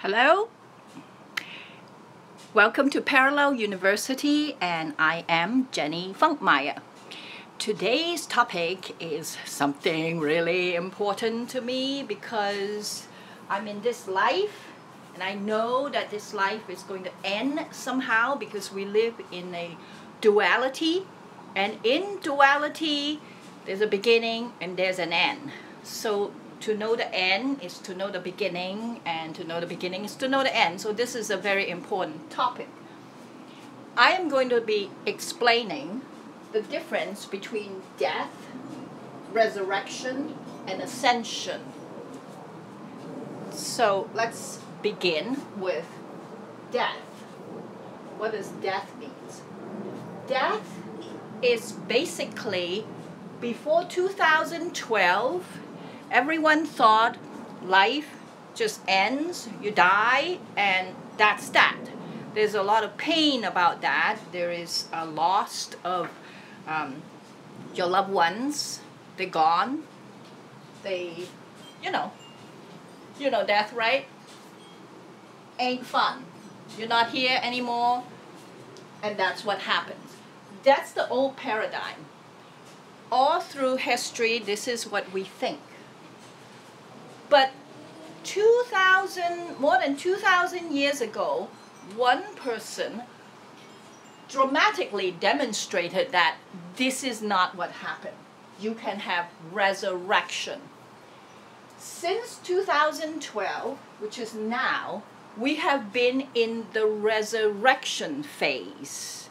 Hello, welcome to Parallel University, and I am Jenny Funkmeyer. Today's topic is something really important to me because I'm in this life and I know that this life is going to end somehow because we live in a duality, and in duality there's a beginning and there's an end. So to know the end is to know the beginning, and to know the beginning is to know the end. So this is a very important topic. I am going to be explaining the difference between death, resurrection, and ascension. So let's begin with death. What does death mean? Death is basically, before 2012, everyone thought life just ends, you die, and that's that. There's a lot of pain about that. There is a loss of your loved ones. They're gone. You know death, right? Ain't fun. You're not here anymore, and that's what happens. That's the old paradigm. All through history, this is what we think. But more than 2,000 years ago, one person dramatically demonstrated that this is not what happened. You can have resurrection. Since 2012, which is now, we have been in the resurrection phase.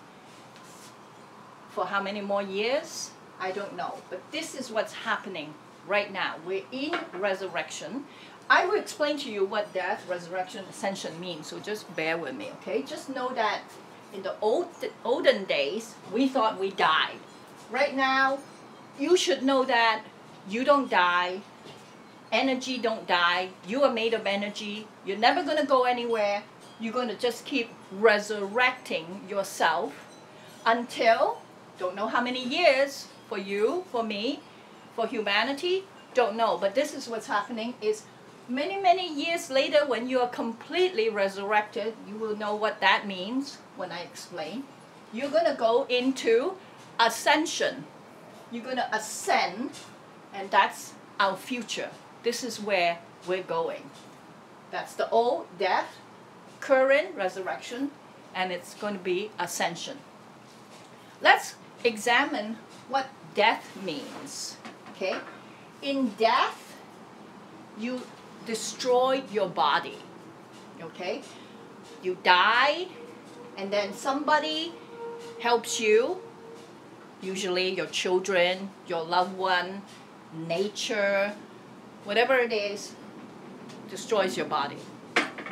For how many more years? I don't know. But this is what's happening right now. We're in resurrection. I will explain to you what death, resurrection, ascension means, so just bear with me, okay? Just know that in the olden days, we thought we died. Right now, you should know that you don't die. Energy don't die. You are made of energy. You're never going to go anywhere. You're going to just keep resurrecting yourself until, don't know how many years for you, for me, for humanity, don't know. But this is what's happening is many years later, when you are completely resurrected, you will know what that means when I explain. You're going to go into ascension. You're going to ascend, and that's our future. This is where we're going. That's the old death, current resurrection, and it's going to be ascension. Let's examine what death means. Okay? In death, you destroy your body. Okay? You die, and then somebody helps you, usually your children, your loved one, nature, whatever it is, destroys your body.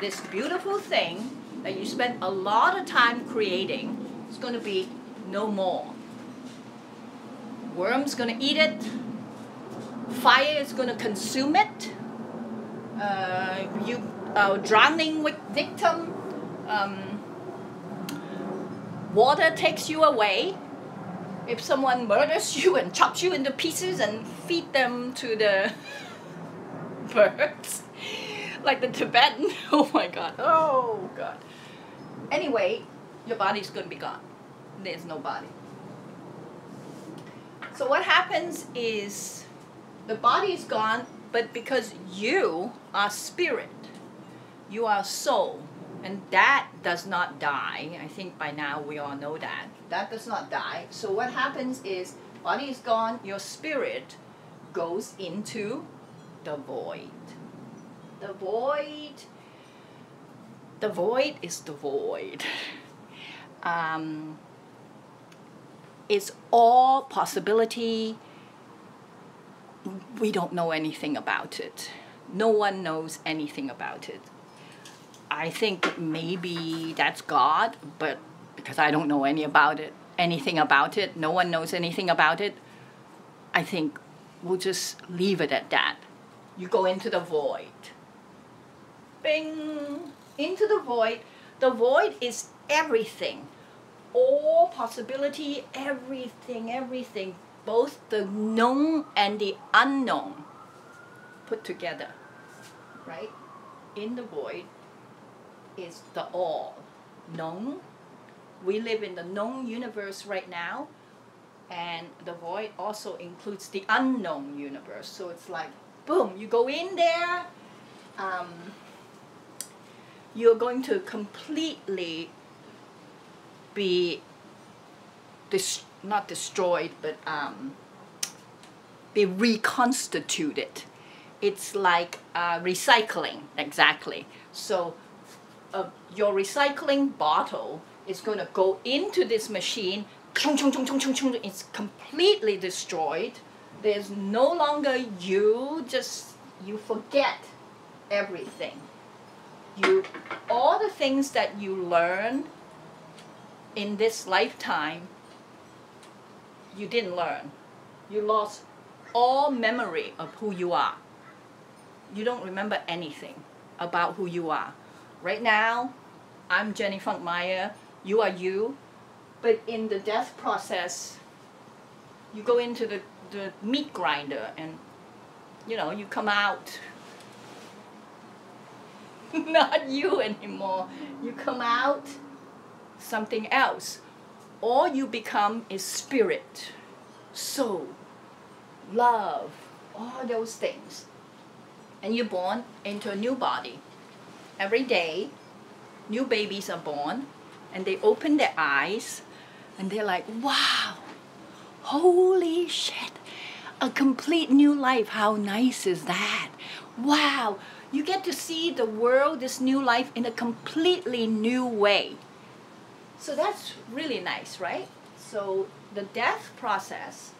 This beautiful thing that you spent a lot of time creating is going to be no more. Worm's going to eat it. Fire is going to consume it. Drowning victim. Water takes you away. If someone murders you and chops you into pieces and feed them to the birds, like the Tibetan. Oh my God. Oh God. Anyway, your body's going to be gone. There's no body. So what happens is the body is gone, but because you are spirit, you are soul, and that does not die. I think by now we all know that. That does not die. So what happens is body is gone, your spirit goes into the void. The void is the void. It's all possibility. We don't know anything about it. No one knows anything about it. I think maybe that's God, but because I don't know anything about it, no one knows anything about it, I think we'll just leave it at that. You go into the void. Bing! Into the void. The void is everything. All possibility, everything. Both the known and the unknown put together, right? In the void, is the all, known. We live in the known universe right now, and the void also includes the unknown universe. So it's like, boom, you go in there, you're going to completely be not destroyed, but be reconstituted. It's like recycling, exactly. So your recycling bottle is going to go into this machine. It's completely destroyed. There's no longer you. You forget everything. All the things that you learn in this lifetime, you didn't learn. You lost all memory of who you are. You don't remember anything about who you are. Right now, I'm Jenny Funkmeyer, you are you, but in the death process, you go into the meat grinder and, you come out not you anymore. You come out something else. All you become is spirit, soul, love, all those things. And you're born into a new body. Every day, new babies are born, and they open their eyes, and they're like, wow, holy shit, a complete new life. How nice is that? Wow, you get to see the world, this new life, in a completely new way. So that's really nice, right? So the death process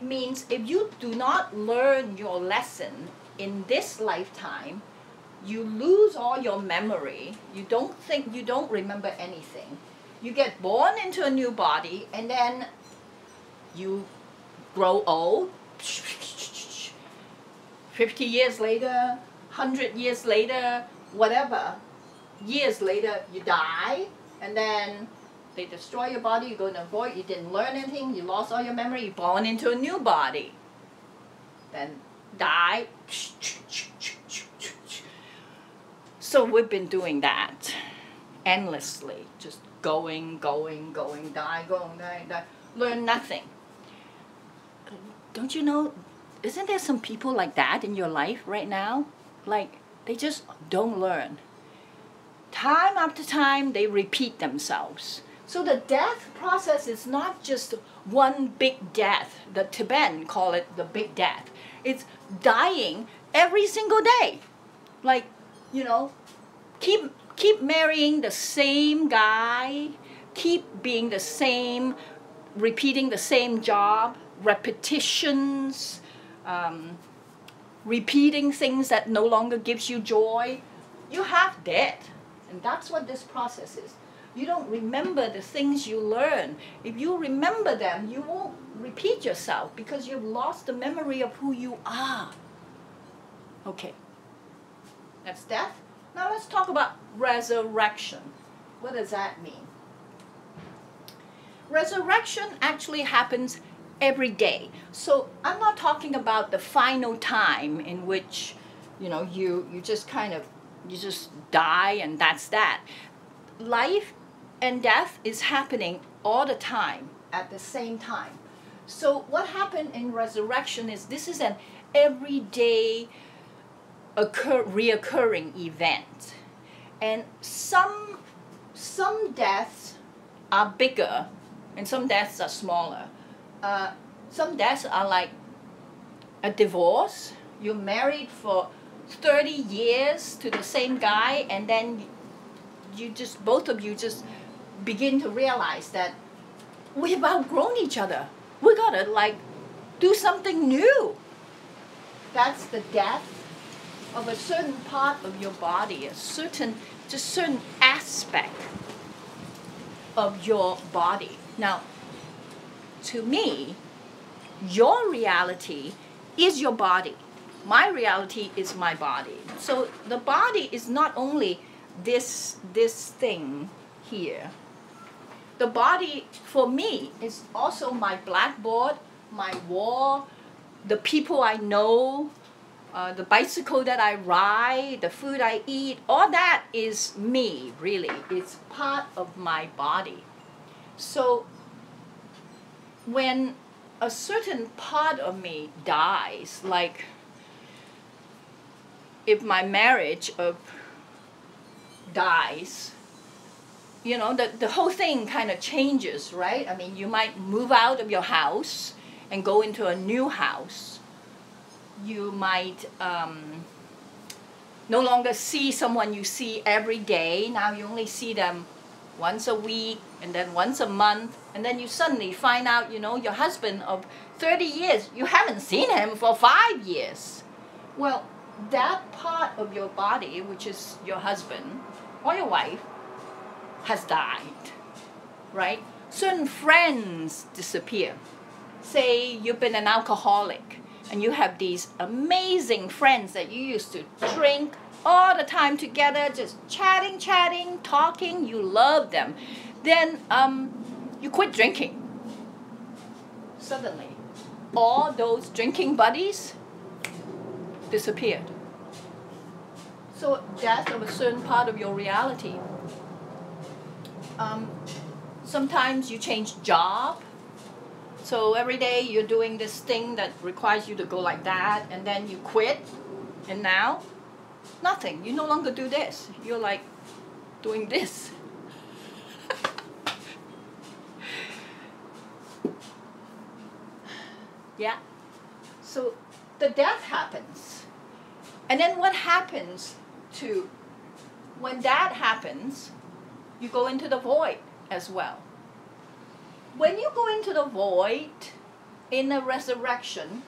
means if you do not learn your lesson in this lifetime, you lose all your memory. You don't remember anything. You get born into a new body, and then you grow old. 50 years later, 100 years later, whatever, years later, you die, and then they destroy your body, you go in a void, you didn't learn anything, you lost all your memory, you're born into a new body. Then die. So we've been doing that endlessly, just going, die, learn nothing. Don't you know, isn't there some people like that in your life right now? Like, they just don't learn. Time after time, they repeat themselves. So the death process is not just one big death. The Tibetans call it the big death. It's dying every single day. Like, keep marrying the same guy, keep being the same, repeating the same job, repetitions, repeating things that no longer gives you joy. You have death. And that's what this process is. You don't remember the things you learn. If you remember them, you won't repeat yourself because you've lost the memory of who you are. Okay. That's death. Now let's talk about resurrection. What does that mean? Resurrection actually happens every day. So I'm not talking about the final time in which, you just you just die and that's that. Life and death is happening all the time at the same time. So what happened in resurrection is this is an everyday reoccurring event. And some deaths are bigger and some deaths are smaller. Some deaths are like a divorce. You're married for 30 years to the same guy, and then both of you just begin to realize that we've outgrown each other. We gotta do something new. That's the death of a certain part of your body, a certain aspect of your body. Now, to me, your reality is your body. My reality is my body. So the body is not only this thing here. The body, for me, is also my blackboard, my wall, the people I know, the bicycle that I ride, the food I eat, all that is me, really. It's part of my body. So when a certain part of me dies, like if my marriage dies, you know, the whole thing kind of changes, right? I mean, you might move out of your house and go into a new house. You might no longer see someone you see every day. Now you only see them once a week and then once a month. And then you suddenly find out, you know, your husband of 30 years, you haven't seen him for 5 years. Well, that part of your body, which is your husband or your wife, has died, right? Certain friends disappear. Say you've been an alcoholic and you have these amazing friends that you used to drink all the time together, just chatting, talking, you love them. Then you quit drinking. Suddenly, all those drinking buddies disappeared. So death of a certain part of your reality. Sometimes you change job. So every day you're doing this thing that requires you to go like that, and then you quit, and now nothing. You no longer do this. You're like doing this. Yeah. So the death happens. And then what happens when that happens, you go into the void as well. When you go into the void in a resurrection,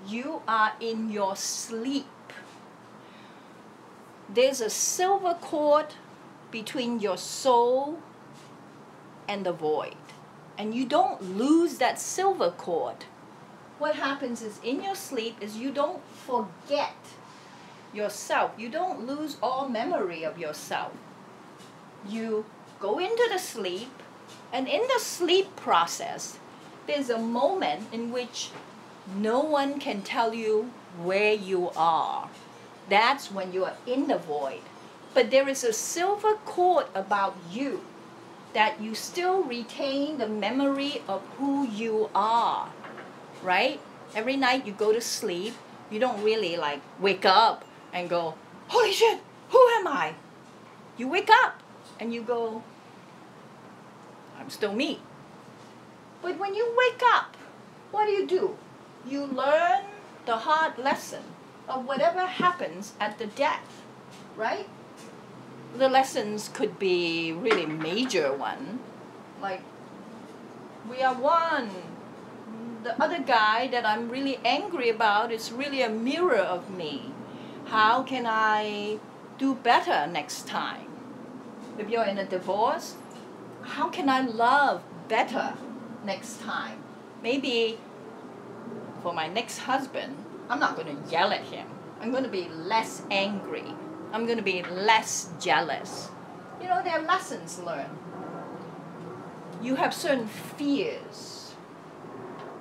you are in your sleep. There's a silver cord between your soul and the void. And you don't lose that silver cord. What happens is in your sleep is you don't forget yourself. You don't lose all memory of yourself. You go into the sleep, and in the sleep process, there's a moment in which no one can tell you where you are. That's when you are in the void. But there is a silver cord about you that you still retain the memory of who you are, right? Every night you go to sleep, you don't really like wake up and go, holy shit, who am I? You wake up and you go, I'm still me. But when you wake up, what do? You learn the hard lesson of whatever happens at the death, right? The lessons could be really major one, like we are one. The other guy that I'm really angry about is really a mirror of me. How can I do better next time? If you're in a divorce, how can I love better next time? Maybe for my next husband, I'm not going to yell at him. I'm going to be less angry. I'm going to be less jealous. You know, there are lessons learned. You have certain fears.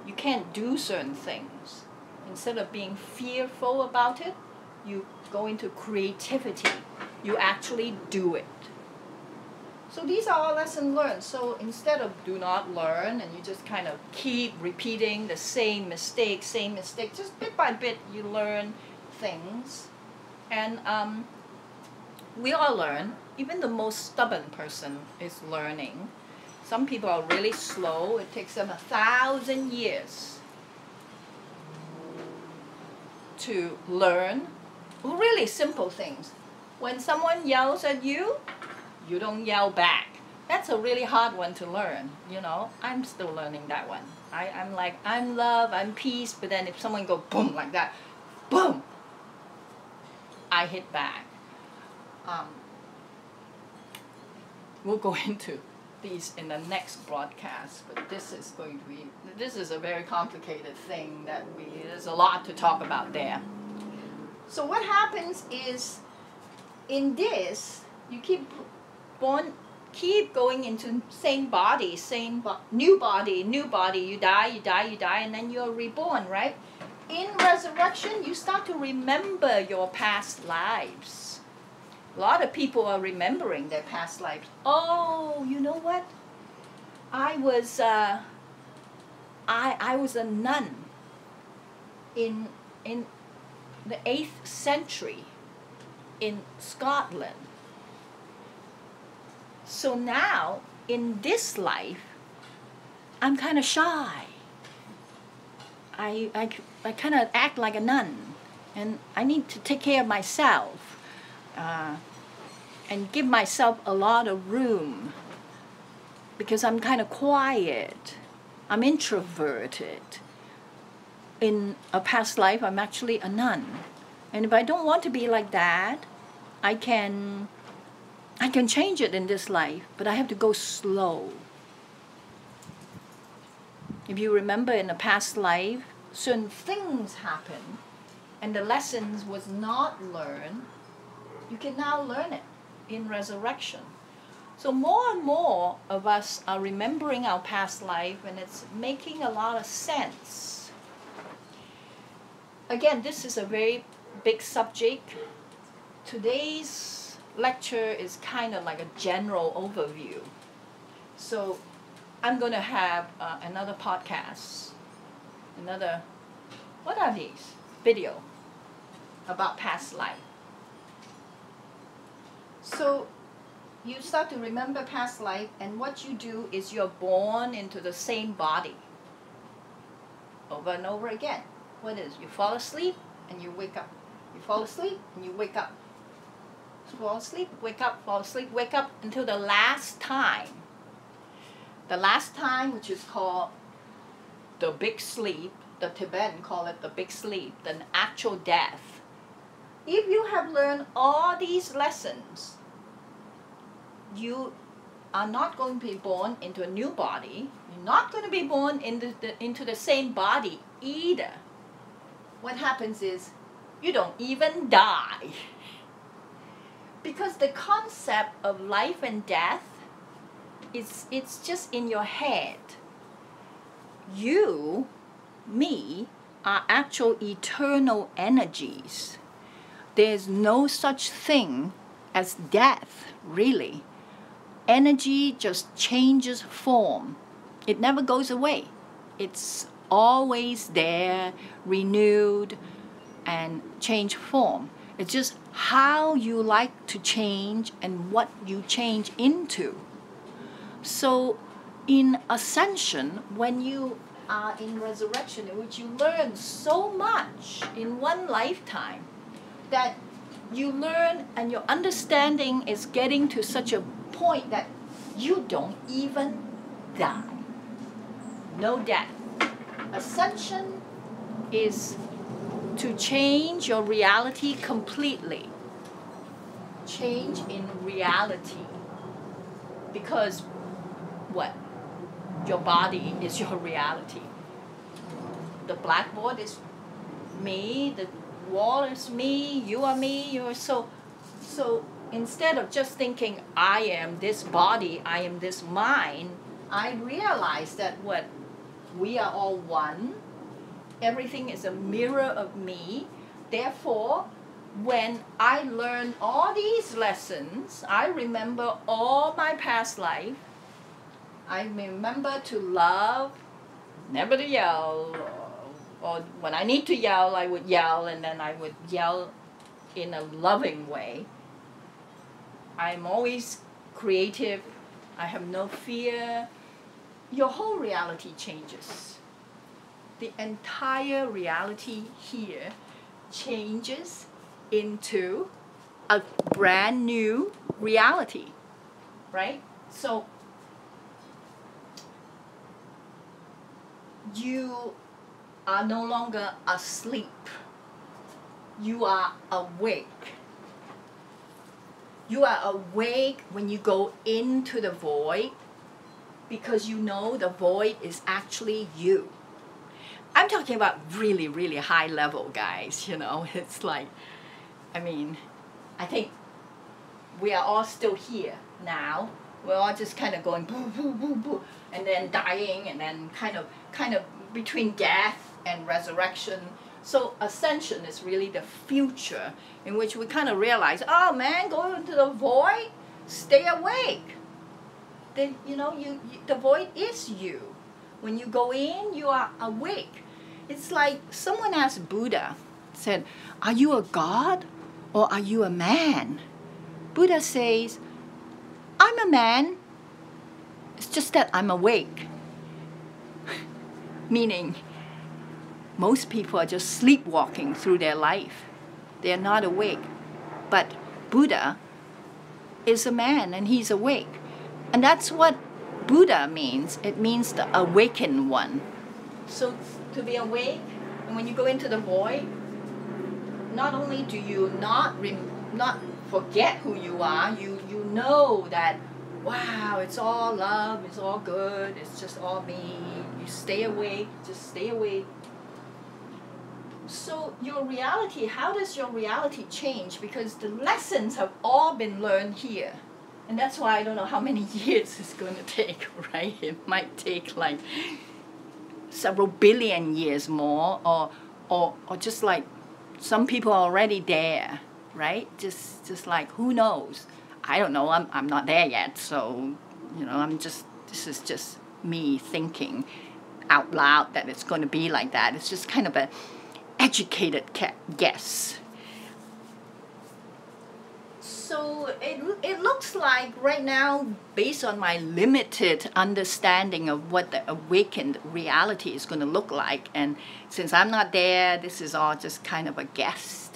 You can't do certain things. Instead of being fearful about it, you go into creativity. You actually do it. So these are all lessons learned. So instead of do not learn and you just kind of keep repeating the same mistake, just bit by bit you learn things. And we all learn. Even the most stubborn person is learning. Some people are really slow. It takes them 1,000 years to learn really simple things. When someone yells at you, you don't yell back. That's a really hard one to learn, you know. I'm still learning that one. I'm like, I'm love, I'm peace, but then if someone goes boom like that, boom, I hit back. We'll go into these in the next broadcast, but this is a very complicated thing that there's a lot to talk about there. So what happens is, in this, you keep going into same body, new body, you die, and then you're reborn, right? in resurrection, you start to remember your past lives. A lot of people are remembering their past lives. Oh, you know what? I was a nun in the 8th century in Scotland. So now, in this life, I'm kind of shy. I kind of act like a nun, and I need to take care of myself and give myself a lot of room because I'm kind of quiet. I'm introverted. In a past life, I'm actually a nun. And if I don't want to be like that, I can change it in this life, but I have to go slow. If you remember in a past life, certain things happen, and the lessons was not learned, you can now learn it in resurrection. So more and more of us are remembering our past life, and it's making a lot of sense. Again, this is a very big subject. Today's lecture is kind of like a general overview. So I'm going to have another podcast, what are these? Video about past life. So you start to remember past life, and what you do is you're born into the same body over and over again. What is? You fall asleep and you wake up. You fall asleep and you wake up. Fall asleep, wake up, fall asleep, wake up, until the last time. The last time, which is called the big sleep, the Tibetan call it the big sleep, the actual death. If you have learned all these lessons, you are not going to be born into a new body. You're not going to be born into the same body either. What happens is you don't even die. Because the concept of life and death, it's just in your head. You, me, are actual eternal energies. There's no such thing as death, really. Energy just changes form. It never goes away. It's always there, renewed, and change form. It's just how you like to change and what you change into. So in ascension, when you are in resurrection, in which you learn so much in one lifetime, that you learn and your understanding is getting to such a point that you don't even die. No death. Ascension is to change your reality completely. Change in reality. Because what? Your body is your reality. The blackboard is me, the wall is me, you are me, you're so instead of just thinking I am this body, I am this mind, I realize that what? We are all one. Everything is a mirror of me. Therefore, when I learn all these lessons, I remember all my past life. I remember to love, never to yell, or when I need to yell, I would yell, and then I would yell in a loving way. I'm always creative. I have no fear. Your whole reality changes. The entire reality here changes into a brand new reality, right? So you are no longer asleep. You are awake. You are awake when you go into the void, because you know the void is actually you. I'm talking about really, really high level, guys, you know. It's like, I mean, I think we are all still here now. We're all just kind of going boo, boo, boo, boo, and then dying, and then kind of between death and resurrection. So ascension is really the future in which we kind of realize, oh man, go into the void, stay awake. Then, you know, the void is you. When you go in, you are awake. It's like someone asked Buddha, said, are you a god or are you a man? Buddha says, I'm a man. It's just that I'm awake. Meaning, most people are just sleepwalking through their life. They are not awake. But Buddha is a man and he's awake. And that's what Buddha means. It means the awakened one. So to be awake, and when you go into the void, not only do you not forget who you are, you know that, wow, it's all love, it's all good, it's just all me. You stay awake, just stay awake. So your reality, how does your reality change? Because the lessons have all been learned here. And that's why I don't know how many years it's going to take, right? It might take like several billion years more, or just like some people are already there, right? Just like, who knows? I don't know, I'm not there yet, so, you know, this is just me thinking out loud that it's going to be like that. It's just kind of a educated guess. So it looks like right now, based on my limited understanding of what the awakened reality is going to look like, and since I'm not there, this is all just kind of a guess.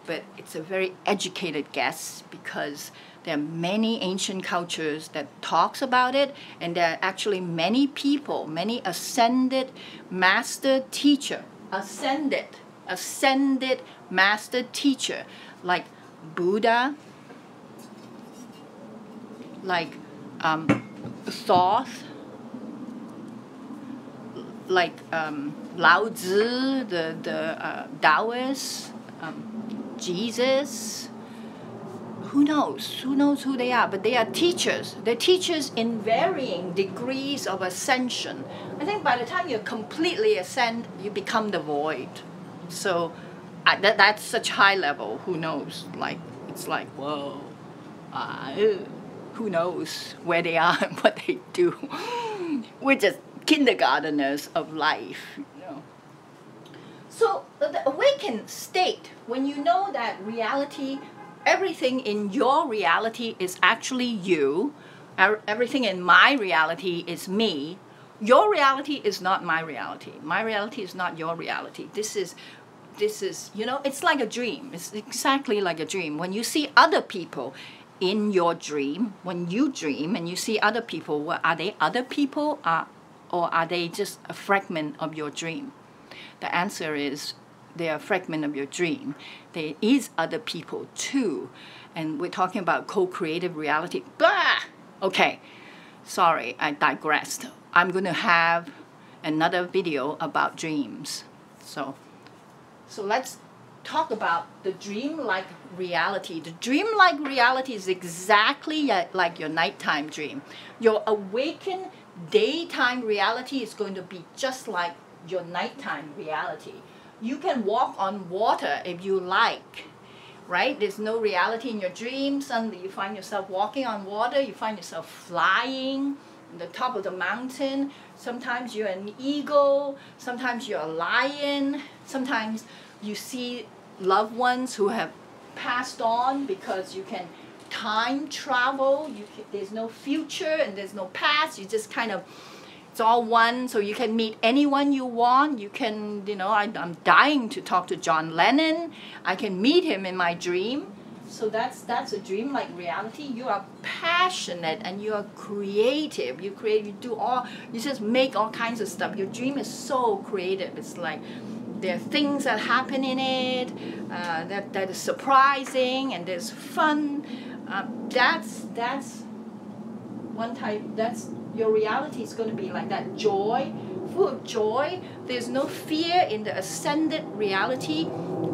But it's a very educated guess because there are many ancient cultures that talks about it, and there are actually many people, many ascended master teacher, ascended master teacher, like Buddha, like Thoth, like Lao Tzu, the Taoists, Jesus. Who knows? Who knows who they are? But they are teachers. They're teachers in varying degrees of ascension. I think by the time you completely ascend, you become the void. So that's such high level. Who knows? Like, it's like, whoa. Who knows where they are and what they do? We're just kindergarteners of life, you know. So the awakened state, when you know that reality, everything in your reality is actually you, everything in my reality is me, your reality is not my reality. My reality is not your reality. This is, you know, it's like a dream. It's exactly like a dream. When you see other people in your dream, when you dream and you see other people, well, are they other people or are they just a fragment of your dream? The answer is they are a fragment of your dream. There is other people too. And we're talking about co-creative reality. Blah! Okay, sorry, I digressed. I'm going to have another video about dreams. So let's talk about the dream-like reality. The dream-like reality is exactly like your nighttime dream. Your awakened daytime reality is going to be just like your nighttime reality. You can walk on water if you like, right? There's no reality in your dream. Suddenly you find yourself walking on water. You find yourself flying on the top of the mountain. Sometimes you're an eagle. Sometimes you're a lion. Sometimes you see loved ones who have passed on because you can time travel. There's no future and there's no past. You just kind of, it's all one, so you can meet anyone you want. You can, you know, I'm dying to talk to John Lennon. I can meet him in my dream. So that's a dream-like reality. You are passionate and you are creative. You just make all kinds of stuff. Your dream is so creative. It's like there are things that happen in it that is surprising and there's fun. That's one type. That's your reality is going to be like that. Joy, full of joy. There's no fear in the ascended reality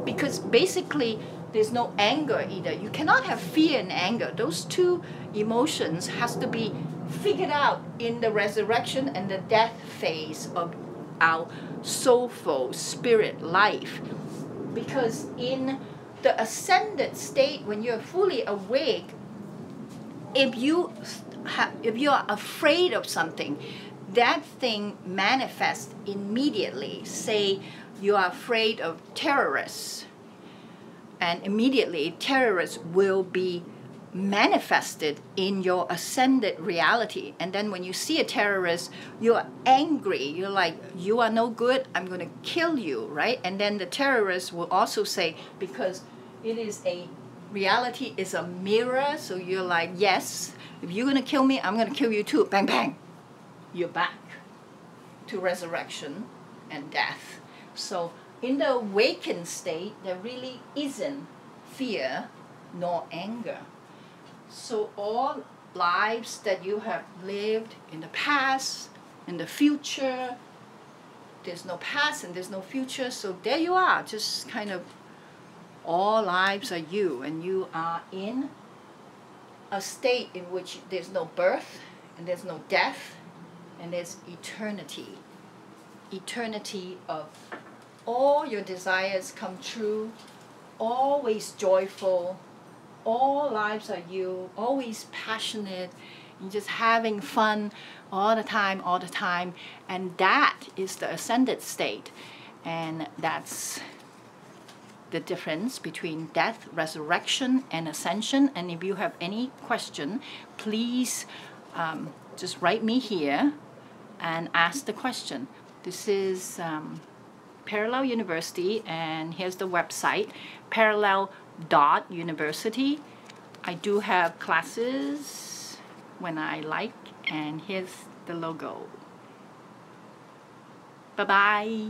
because basically there's no anger either. You cannot have fear and anger. Those two emotions has to be figured out in the resurrection and the death phase of our soulful spirit life. Because in the ascended state, when you're fully awake, if you are afraid of something, that thing manifests immediately. Say you are afraid of terrorists, and immediately terrorists will be manifested in your ascended reality. And then when you see a terrorist, you're angry. You're like, you are no good, I'm going to kill you, right? And then the terrorist will also say, because it is a reality is a mirror, so you're like, yes, if you're going to kill me, I'm going to kill you too. Bang, bang. You're back to resurrection and death. So in the awakened state, there really isn't fear nor anger. So all lives that you have lived in the past, in the future, there's no past and there's no future, so there you are, just kind of all lives are you, and you are in a state in which there's no birth and there's no death, and there's eternity. Eternity of all your desires come true, always joyful, all lives are you, always passionate, and just having fun all the time, and that is the ascended state. And that's the difference between death, resurrection, and ascension. And if you have any question, please just write me here and ask the question. This is Parallel University, and here's the website, parallel.university. I do have classes when I like, and here's the logo. Bye-bye.